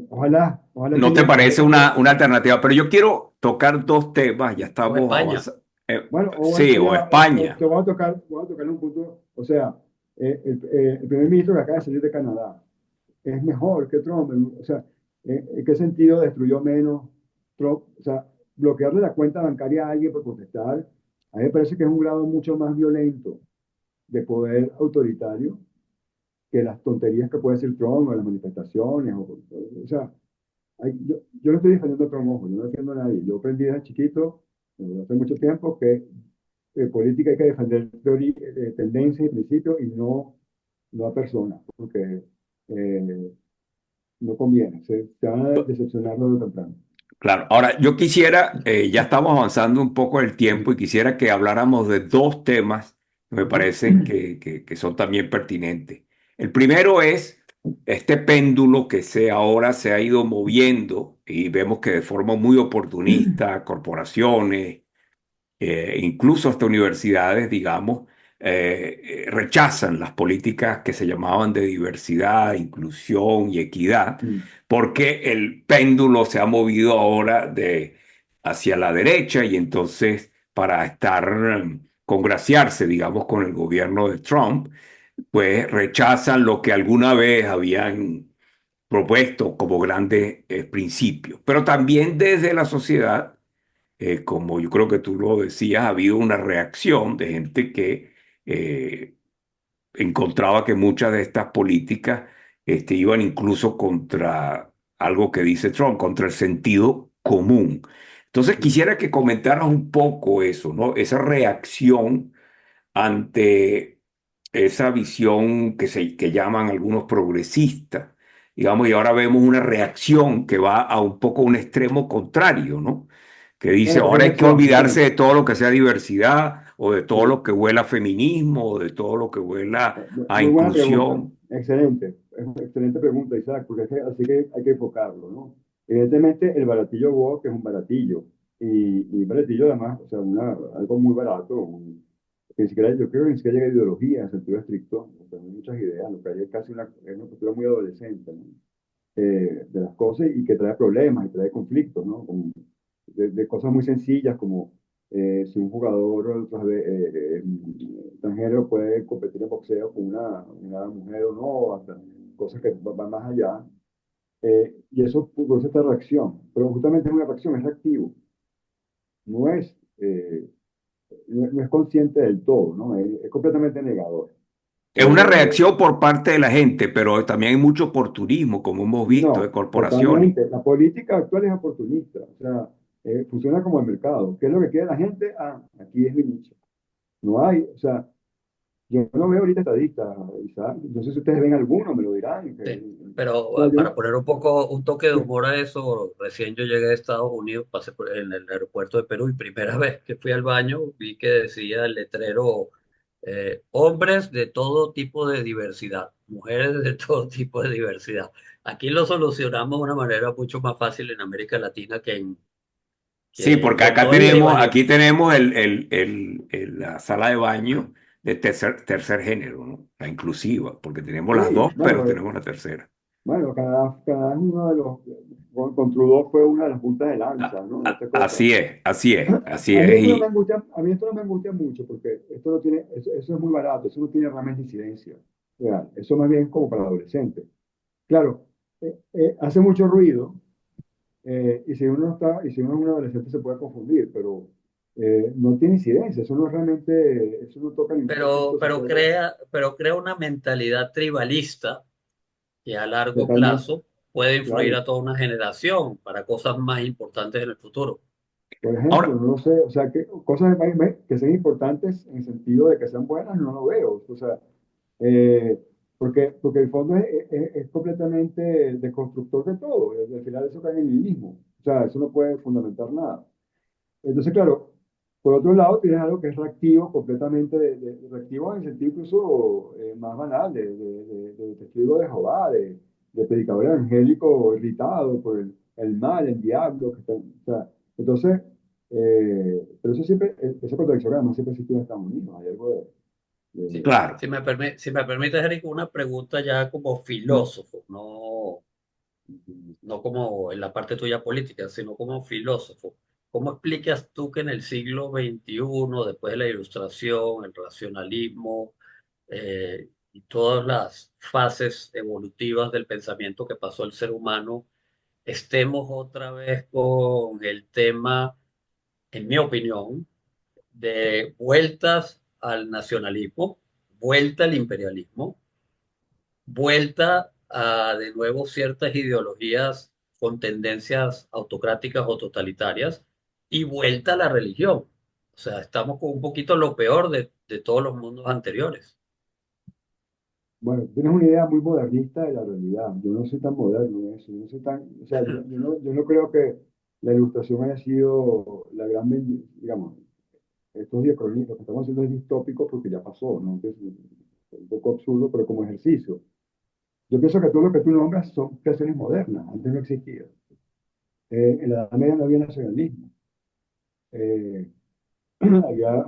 Speaker 2: ojalá
Speaker 1: ¿No te
Speaker 2: tengan
Speaker 1: parece
Speaker 2: mejor.
Speaker 1: una alternativa? Pero yo quiero tocar dos temas, ya
Speaker 3: O
Speaker 1: estamos
Speaker 3: España.
Speaker 1: avanzando.
Speaker 2: Bueno,
Speaker 1: Sí, o España.
Speaker 2: te voy a tocar un punto. O sea, el primer ministro que acaba de salir de Canadá es mejor que Trump. O sea, ¿en qué sentido destruyó menos Trump? O sea, bloquearle la cuenta bancaria a alguien por protestar, a mí me parece que es un grado mucho más violento de poder autoritario que las tonterías que puede decir Trump o las manifestaciones. O sea, yo no estoy defendiendo a Trump, ojo, yo no defiendo a nadie. Yo aprendí desde chiquito, hace mucho tiempo, que política hay que defender tendencias y principios y no a personas, porque no conviene, se van a decepcionar de temprano.
Speaker 1: Claro, ahora yo quisiera, ya estamos avanzando un poco el tiempo y quisiera que habláramos de dos temas que me
Speaker 2: Ujú.
Speaker 1: parecen que son también pertinentes. El primero es este péndulo que ahora se ha ido moviendo y vemos que de forma muy oportunista, corporaciones, incluso hasta universidades, digamos, rechazan las políticas que se llamaban de diversidad, inclusión y equidad,
Speaker 2: Mm,
Speaker 1: porque el péndulo se ha movido ahora hacia la derecha y entonces para estar, congraciarse, digamos, con el gobierno de Trump, pues rechazan lo que alguna vez habían propuesto como grandes principios. Pero también desde la sociedad, como yo creo que tú lo decías, ha habido una reacción de gente que eh, encontraba que muchas de estas políticas iban incluso contra algo que dice Trump, contra el sentido común. Entonces quisiera que comentaras un poco eso, ¿no? Esa reacción ante esa visión que llaman algunos progresistas, digamos, y ahora vemos una reacción que va a un poco un extremo contrario, ¿no? Que dice,
Speaker 2: Bueno, ¿qué
Speaker 1: ahora hay que
Speaker 2: reacción?
Speaker 1: olvidarse
Speaker 2: Bueno,
Speaker 1: de todo lo que sea diversidad o de todo
Speaker 2: sí,
Speaker 1: lo que huela a feminismo o de todo lo que huela a
Speaker 2: muy buena pregunta.
Speaker 1: inclusión.
Speaker 2: Excelente, es una excelente pregunta, Isaac, porque así que hay que enfocarlo, ¿no? Evidentemente, el baratillo woke es un baratillo. y Bretillo además, o sea, algo muy barato, que ni siquiera, yo creo que ni siquiera llega a ideología en sentido estricto, porque hay muchas ideas, lo que hay es casi es una postura muy adolescente, ¿no? De las cosas y que trae problemas y trae conflictos, ¿no? De cosas muy sencillas como si un jugador extranjero puede competir en boxeo con una mujer o no, hasta cosas que van más allá. Y eso produce esta reacción, pero justamente es una reacción, es reactivo, no es, no es consciente del todo, ¿no? Es completamente negador.
Speaker 1: Es una
Speaker 2: Eh,
Speaker 1: reacción por parte de la gente, pero también hay mucho oportunismo, como hemos visto, de
Speaker 2: No,
Speaker 1: corporaciones.
Speaker 2: totalmente. La política actual es oportunista, o sea, funciona como el mercado. ¿Qué es lo que quiere la gente? Ah, aquí es mi nicho. No hay, o sea, yo no veo ahorita estadistas, Isaac. No sé si ustedes ven alguno, me lo dirán.
Speaker 3: Sí.
Speaker 2: O sea,
Speaker 3: Pero para poner un poco, un toque de humor a eso, recién yo llegué a Estados Unidos, pasé en el aeropuerto de Perú y primera vez que fui al baño vi que decía el letrero, hombres de todo tipo de diversidad, mujeres de todo tipo de diversidad. Aquí lo solucionamos de una manera mucho más fácil en América Latina
Speaker 1: Sí,
Speaker 3: que
Speaker 1: porque
Speaker 3: con todo el
Speaker 1: aquí
Speaker 3: rivalidad.
Speaker 1: tenemos la sala de baño de tercer género, ¿no? La inclusiva, porque tenemos las
Speaker 2: sí,
Speaker 1: dos, pero
Speaker 2: bueno,
Speaker 1: tenemos la tercera.
Speaker 2: bueno, Canadá es uno de los, con Trudeau fue una de las puntas de lanza, ¿no? De esta cosa.
Speaker 1: Así es, así es, así
Speaker 2: A mí
Speaker 1: es.
Speaker 2: esto no me angustia, a mí esto no me angustia mucho porque esto no tiene, eso es muy barato, eso no tiene realmente incidencia real. Eso más bien como para adolescentes. Claro, hace mucho ruido y si uno no está, y si uno es un adolescente se puede confundir, pero no tiene incidencia, eso no es realmente, eso no toca ningún punto social
Speaker 3: Pero crea una mentalidad tribalista que a largo
Speaker 2: totalmente
Speaker 3: plazo puede influir
Speaker 2: claro.
Speaker 3: a toda una generación para cosas más importantes en el futuro.
Speaker 2: Por ejemplo,
Speaker 1: Ahora,
Speaker 2: no lo sé, o sea, que cosas que sean importantes en el sentido de que sean buenas, no lo veo. O sea, eh, porque el fondo es completamente deconstructor de todo. Y al final eso cae en el nihilismo. O sea, eso no puede fundamentar nada. Entonces, claro, por otro lado, tienes algo que es reactivo, completamente reactivo en el sentido incluso más banal, de testigo de Jehová, de predicador evangélico irritado por el mal, el diablo, o sea, entonces, pero eso siempre, esa contradicción además siempre existe en Estados Unidos, hay algo
Speaker 3: Si,
Speaker 2: de-
Speaker 1: claro.
Speaker 3: si me permite, Eric, una pregunta ya como filósofo, no como en la parte tuya política, sino como filósofo. ¿Cómo explicas tú que en el siglo XXI, después de la Ilustración, el racionalismo y todas las fases evolutivas del pensamiento que pasó el ser humano, estemos otra vez con el tema, en mi opinión, de vueltas al nacionalismo, vuelta al imperialismo, vuelta a de nuevo ciertas ideologías con tendencias autocráticas o totalitarias y vuelta a la religión? O sea, estamos con un poquito lo peor de todos los mundos anteriores.
Speaker 2: bueno, tienes una idea muy modernista de la realidad. Yo no soy tan moderno en eso. Yo no soy tan, o sea, yo no creo que la ilustración haya sido la gran, digamos, estos diacronismos, lo que estamos haciendo es distópico porque ya pasó, ¿no? Que es un poco absurdo, pero como ejercicio. Yo pienso que todo lo que tú nombras son creaciones modernas, antes no existía. En la Edad Media no había nacionalismo. Eh, había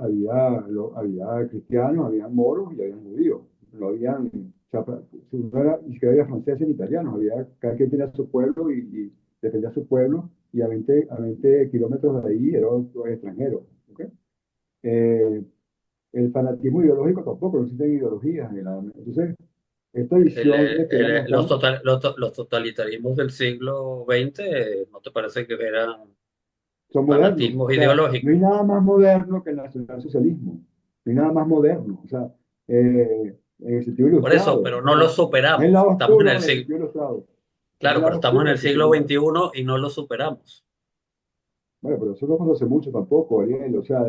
Speaker 2: cristianos, había moros y había judíos. No habían, o sea, no era, ni siquiera había franceses ni italianos, cada quien tenía su pueblo y defendía su pueblo y a 20 kilómetros de ahí era otro extranjero. ¿Ok? Eh, el fanatismo ideológico tampoco, no existen ideologías. Entonces, esta visión de que éramos tan,
Speaker 3: Los totalitarismos del siglo XX, ¿no te parece que eran
Speaker 2: son modernos. O
Speaker 3: fanatismos
Speaker 2: sea, no hay
Speaker 3: ideológicos?
Speaker 2: nada más moderno que el nacionalsocialismo. No hay nada más moderno. O sea, en el sentido
Speaker 3: Por eso,
Speaker 2: ilustrado.
Speaker 3: pero
Speaker 2: O
Speaker 3: no lo
Speaker 2: sea, es el
Speaker 3: superamos.
Speaker 2: lado
Speaker 3: Estamos en
Speaker 2: oscuro
Speaker 3: el
Speaker 2: en el
Speaker 3: siglo,
Speaker 2: sentido ilustrado. Es el
Speaker 3: claro, pero
Speaker 2: lado
Speaker 3: estamos en
Speaker 2: oscuro en
Speaker 3: el
Speaker 2: el sentido
Speaker 3: siglo
Speaker 2: ilustrado.
Speaker 3: XXI y no lo superamos.
Speaker 2: Bueno, pero eso no pasó hace mucho tampoco, Ariel. O sea,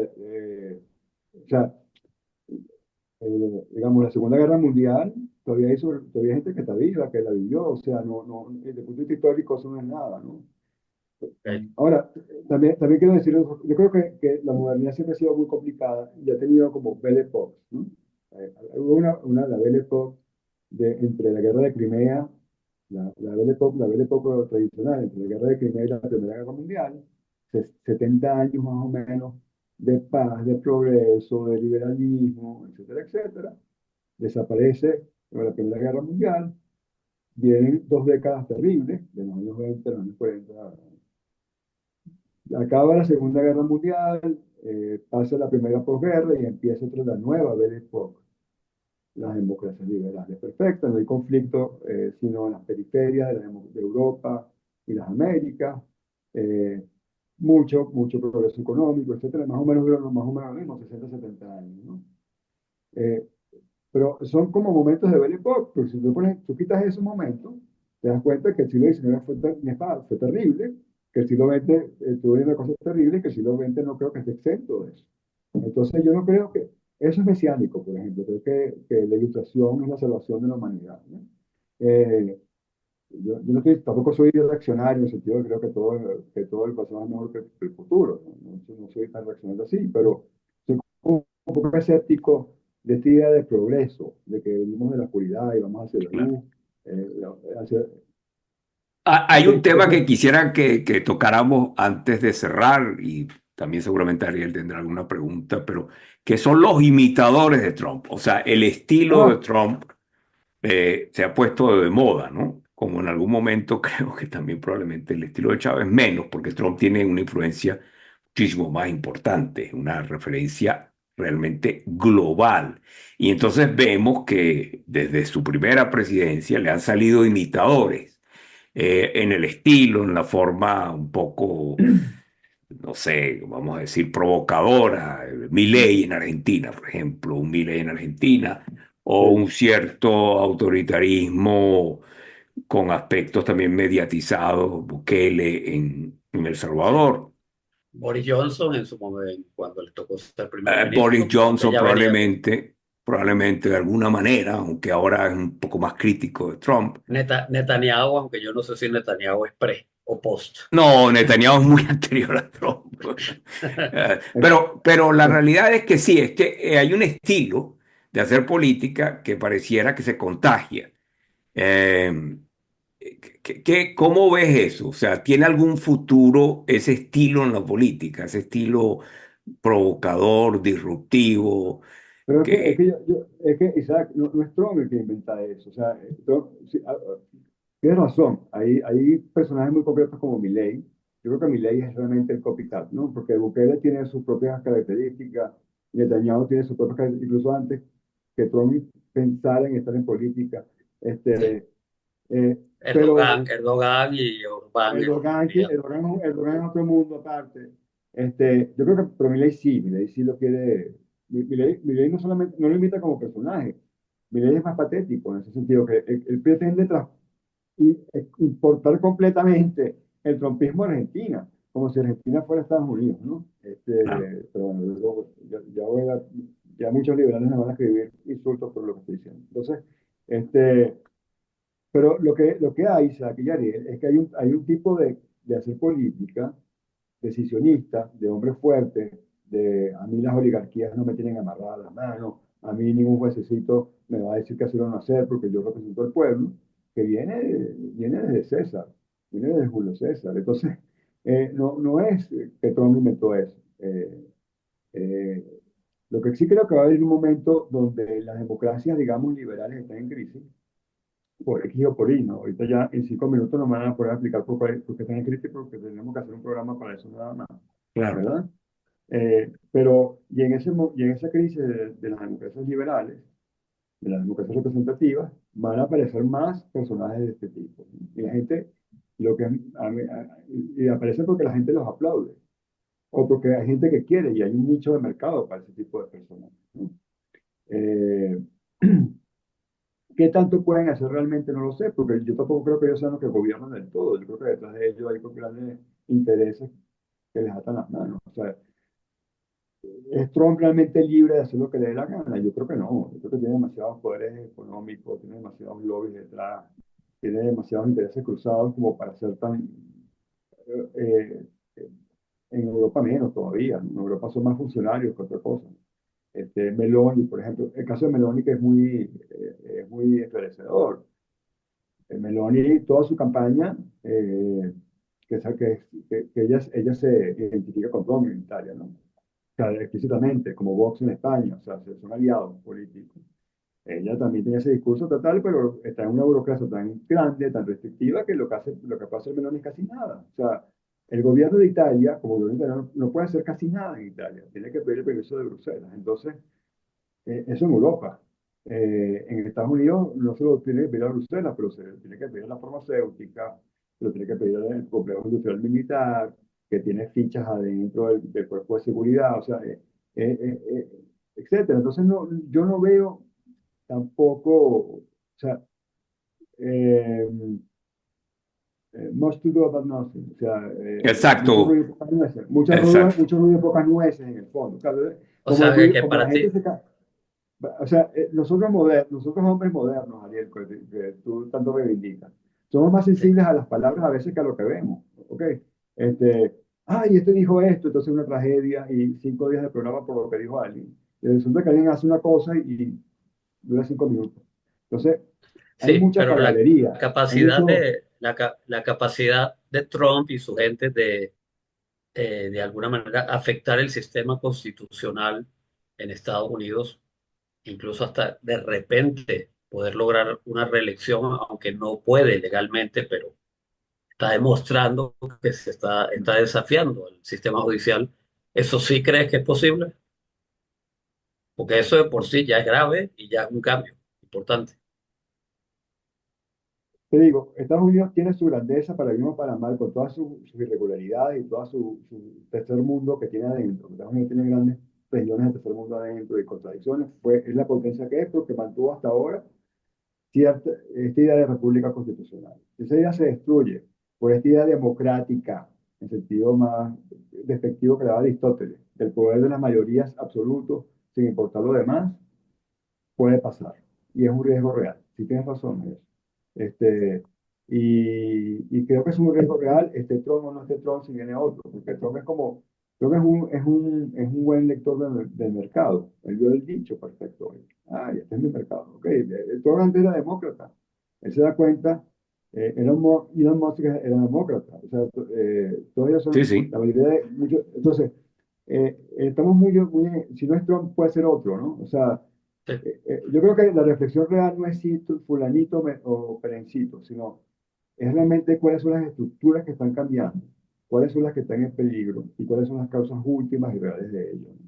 Speaker 2: digamos, la Segunda Guerra Mundial, todavía hay gente que está viva, que la vivió. O sea, desde el punto de vista histórico eso no es nada, ¿no?
Speaker 3: Ok.
Speaker 2: Ahora, también quiero decir, yo creo que la modernidad siempre ha sido muy complicada y ha tenido como Belle Époque, ¿no? Hubo la Belle Époque entre la guerra de Crimea, la Belle Époque tradicional, entre la guerra de Crimea y la Primera Guerra Mundial. 70 años más o menos de paz, de progreso, de liberalismo, etcétera, etcétera. Desaparece con la Primera Guerra Mundial, vienen 2 décadas terribles, de los años 20 a los años 40. Acaba la Segunda Guerra Mundial, pasa la primera posguerra y empieza otra la nueva Belle Époque, las democracias liberales perfectas, no hay conflicto sino en las periferias de Europa y las Américas, eh, mucho progreso económico, etcétera, más o menos duran más o menos lo mismo, 60, 70 años, ¿no? Eh, pero son como momentos de Belle Époque, porque si tú quitas esos momentos, te das cuenta que el siglo XIX fue terrible, que el siglo XX tuvo una cosa terrible y que el siglo XX no creo que esté exento de eso. Entonces yo no creo que, eso es mesiánico, por ejemplo, creo que la ilustración es la salvación de la humanidad, ¿no? Eh, yo no tampoco soy reaccionario en el sentido de que creo que todo el pasado es mejor que el futuro, ¿no? No soy tan reaccionario así, pero soy como un poco escéptico de esta idea de progreso, de que venimos de la oscuridad y vamos hacia la
Speaker 1: Claro.
Speaker 2: luz. Hacia,
Speaker 1: Hay un tema
Speaker 2: entonces,
Speaker 1: que quisiera que tocáramos antes de cerrar, y también seguramente Ariel tendrá alguna pregunta, pero que son los imitadores de Trump. O sea, el estilo de
Speaker 2: ah,
Speaker 1: Trump se ha puesto de moda, ¿no? Como en algún momento creo que también probablemente el estilo de Chávez menos, porque Trump tiene una influencia muchísimo más importante, una referencia realmente global. Y entonces vemos que desde su primera presidencia le han salido imitadores en el estilo, en la forma un poco, no sé, vamos a decir, provocadora. Milei en Argentina, por ejemplo, un Milei en Argentina, o
Speaker 2: sí,
Speaker 1: un cierto autoritarismo con aspectos también mediatizados, Bukele en El Salvador.
Speaker 3: Boris Johnson en su momento, cuando le tocó ser primer
Speaker 1: Boris
Speaker 3: ministro, aunque
Speaker 1: Johnson
Speaker 3: ya venía con
Speaker 1: probablemente de alguna manera, aunque ahora es un poco más crítico de Trump.
Speaker 3: Netanyahu, aunque yo no sé si Netanyahu es pre o post.
Speaker 1: No, Netanyahu es muy anterior a Trump.
Speaker 2: eh,
Speaker 1: Pero la
Speaker 2: eh,
Speaker 1: realidad es que sí, es que hay un estilo de hacer política que pareciera que se contagia. Eh, ¿Cómo ves eso? O sea, ¿tiene algún futuro ese estilo en la política, ese estilo provocador, disruptivo?
Speaker 2: pero
Speaker 1: Que,
Speaker 2: es que Isaac, no es Trump el que inventa eso. O sea, Trump, sí, tienes razón, hay personajes muy concretos como Milei. Yo creo que Milei es realmente el copycat, ¿no? Porque Bukele tiene sus propias características, Netanyahu tiene sus propias características, incluso antes que Trump pensara en estar en política. Este, pero
Speaker 3: Erdogan y Orbán en
Speaker 2: Erdogan,
Speaker 3: Hungría.
Speaker 2: Erdogan es otro mundo aparte. Yo creo que, pero Milei sí lo quiere. Milei no solamente, no lo invita como personaje, Milei es más patético en ese sentido, que él pretende importar completamente el trumpismo a Argentina, como si Argentina fuera Estados Unidos, ¿no?
Speaker 1: claro.
Speaker 2: Pero bueno, ya muchos liberales me van a escribir insultos por lo que estoy diciendo. Entonces, este, pero lo que hay, Isaac y Ariel, es que hay un tipo de hacer política decisionista, de hombre fuerte, de a mí las oligarquías no me tienen amarradas las manos, a mí ningún juececito me va a decir qué hacer o no hacer porque yo represento al pueblo, que viene desde César, viene desde Julio César. Entonces, no es que Trump inventó eso. Eh, lo que sí creo que va a haber un momento donde las democracias, digamos, liberales están en crisis por X o por Y, ¿no? Ahorita ya en 5 minutos nos van a poder explicar por qué están en crisis, porque tenemos que hacer un programa para eso nada más,
Speaker 1: Claro.
Speaker 2: ¿verdad? Y en esa crisis de las democracias liberales, de las democracias representativas, van a aparecer más personajes de este tipo, ¿no? Y la gente, lo que, y aparecen porque la gente los aplaude, o porque hay gente que quiere y hay un nicho de mercado para ese tipo de personas, ¿no? Eh, ¿Qué tanto pueden hacer realmente? No lo sé, porque yo tampoco creo que ellos sean los que gobiernan del todo. Yo creo que detrás de ellos hay grandes intereses que les atan las manos. O sea, ¿es Trump realmente libre de hacer lo que le dé la gana? Yo creo que no. Yo creo que tiene demasiados poderes económicos, tiene demasiados lobbies detrás, tiene demasiados intereses cruzados como para ser tan... eh, eh, en Europa menos todavía. En Europa son más funcionarios que otra cosa. Meloni, por ejemplo, el caso de Meloni que es muy esclarecedor. Meloni, toda su campaña que ella se identifica con Trump en Italia, ¿no? O sea, explícitamente, como Vox en España, o sea, son aliados políticos. Ella también tiene ese discurso total, pero está en una burocracia tan grande, tan restrictiva, que lo que puede hacer Meloni es casi nada. O sea, el gobierno de Italia, como gobierno italiano, no puede hacer casi nada en Italia. Tiene que pedir el permiso de Bruselas. Entonces, eso en Europa. En Estados Unidos no se lo tiene que pedir a Bruselas, pero se lo tiene que pedir a la farmacéutica, se lo tiene que pedir al complejo industrial militar, que tiene fichas adentro del cuerpo de seguridad, o sea, etcétera. Entonces, no, yo no veo tampoco, o sea, eh, much to do about nothing, o sea, mucho
Speaker 1: Exacto,
Speaker 2: ruido y pocas nueces,
Speaker 1: exacto.
Speaker 2: mucho ruido y pocas nueces en el fondo. Claro,
Speaker 3: O
Speaker 2: como,
Speaker 3: sea, que
Speaker 2: como la
Speaker 3: para
Speaker 2: gente
Speaker 3: ti,
Speaker 2: se, o sea, nosotros hombres modernos, Ariel, que tú tanto reivindicas, somos más
Speaker 3: sí,
Speaker 2: sensibles a las palabras a veces que a lo que vemos, ¿ok? Este, ay, este dijo esto, entonces una tragedia y 5 días de programa por lo que dijo alguien. Y resulta que alguien hace una cosa y dura 5 minutos. Entonces, hay
Speaker 3: sí,
Speaker 2: mucha
Speaker 3: pero la
Speaker 2: palabrería, hay
Speaker 3: capacidad
Speaker 2: mucho.
Speaker 3: de, la capacidad de Trump y su gente de alguna manera afectar el sistema constitucional en Estados Unidos, incluso hasta de repente poder lograr una reelección, aunque no puede legalmente, pero está demostrando que está desafiando el sistema judicial. ¿Eso sí crees que es posible? Porque eso de por sí ya es grave y ya es un cambio importante.
Speaker 2: Te digo, Estados Unidos tiene su grandeza para bien o para mal, con todas sus irregularidades y todo su tercer mundo que tiene adentro. Estados Unidos tiene grandes regiones de tercer mundo adentro y contradicciones. Es la potencia que es porque mantuvo hasta ahora esta idea de república constitucional. Esa idea se destruye por esta idea democrática, en sentido más despectivo que le daba Aristóteles, del poder de las mayorías absoluto, sin importar lo demás, puede pasar. Y es un riesgo real. Si tienes razón en eso. Y creo que es un riesgo real, este Trump o no este Trump, si viene otro, porque Trump es como, creo que es un buen lector del mercado. Él vio el dicho perfecto. Ah, este es mi mercado. Ok, Trump antes era demócrata. Él se da cuenta, Elon Musk era demócrata. O sea, todos ellos
Speaker 1: Sí,
Speaker 2: son,
Speaker 1: sí.
Speaker 2: la mayoría de muchos. Entonces, estamos si no es Trump, puede ser otro, ¿no? O sea,
Speaker 3: Sí.
Speaker 2: yo creo que la reflexión real no es si fulanito o perencito, sino es realmente cuáles son las estructuras que están cambiando, cuáles son las que están en peligro y cuáles son las causas últimas y reales de ello, ¿no?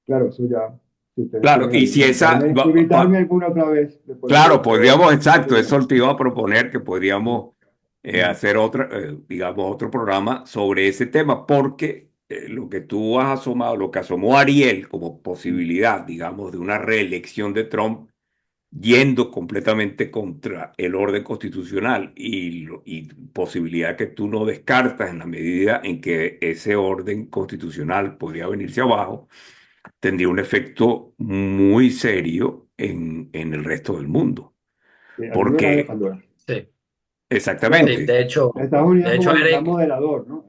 Speaker 2: Claro, eso ya, si ustedes
Speaker 1: Claro,
Speaker 2: quieren
Speaker 1: y
Speaker 2: ahí
Speaker 1: si esa,
Speaker 2: invitarme alguna otra vez, después
Speaker 1: claro,
Speaker 2: puedo
Speaker 1: podríamos, exacto,
Speaker 2: opinar.
Speaker 1: eso te iba a proponer que podríamos
Speaker 2: Ujú.
Speaker 1: hacer otra, digamos, otro programa sobre ese tema, porque lo que tú has asomado, lo que asomó Ariel como posibilidad, digamos, de una reelección de Trump yendo completamente contra el orden constitucional y posibilidad que tú no descartas en la medida en que ese orden constitucional podría venirse abajo, tendría un efecto muy serio en el resto del mundo.
Speaker 2: Abriendo una caja de
Speaker 1: Porque,
Speaker 2: Pandora.
Speaker 3: Sí, sí,
Speaker 1: exactamente,
Speaker 2: Estados Unidos
Speaker 3: de hecho,
Speaker 2: como el gran
Speaker 3: Eric,
Speaker 2: moderador, ¿no?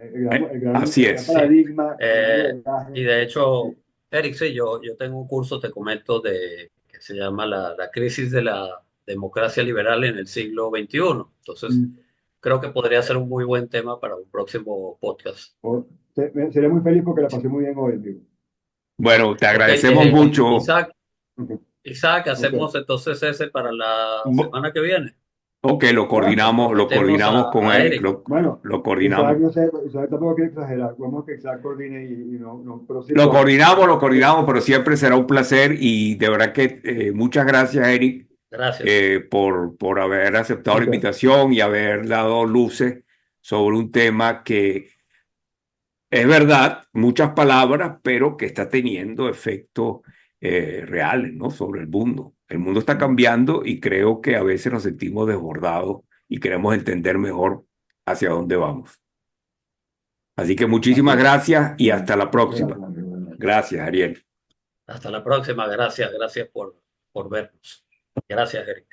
Speaker 1: así
Speaker 2: El gran
Speaker 1: es.
Speaker 3: sí.
Speaker 2: paradigma en el
Speaker 3: Eh,
Speaker 2: modelaje.
Speaker 3: y de
Speaker 2: Sí.
Speaker 3: hecho, Eric, sí, yo tengo un curso, te comento, que se llama la crisis de la democracia liberal en el siglo XXI. Entonces,
Speaker 2: Mm.
Speaker 3: creo que podría ser un muy buen tema para un próximo podcast.
Speaker 2: O- Seré muy feliz porque la pasé muy bien hoy, amigo.
Speaker 1: Bueno, te
Speaker 3: Ok,
Speaker 1: agradecemos mucho.
Speaker 3: Isaac,
Speaker 2: Ok, ok.
Speaker 3: hacemos entonces ese para la
Speaker 1: Bo-
Speaker 3: semana que viene.
Speaker 1: Ok,
Speaker 2: Bueno,
Speaker 1: lo
Speaker 3: Comprometemos
Speaker 1: coordinamos con
Speaker 3: a
Speaker 1: Eric,
Speaker 3: Eric.
Speaker 2: bueno,
Speaker 1: lo
Speaker 2: Isaac,
Speaker 1: coordinamos.
Speaker 2: no sé, Isaac tampoco quiere exagerar. Vamos a que Isaac coordine y no, pero sí pronto.
Speaker 1: Lo coordinamos, pero siempre será un placer y de verdad que muchas gracias, Eric,
Speaker 3: Gracias.
Speaker 1: por haber aceptado la
Speaker 2: Placer.
Speaker 1: invitación y haber dado luces sobre un tema que es verdad, muchas palabras, pero que está teniendo efectos reales, ¿no? Sobre el mundo. El mundo está cambiando y creo que a veces nos sentimos desbordados y queremos entender mejor hacia dónde vamos. Así que
Speaker 2: Así
Speaker 1: muchísimas
Speaker 2: es.
Speaker 1: gracias y
Speaker 2: Bueno,
Speaker 1: hasta la
Speaker 2: muchas
Speaker 1: próxima.
Speaker 2: gracias, amigo. Bueno.
Speaker 1: Gracias, Ariel.
Speaker 3: Hasta la próxima. Gracias por vernos. Gracias, Eric.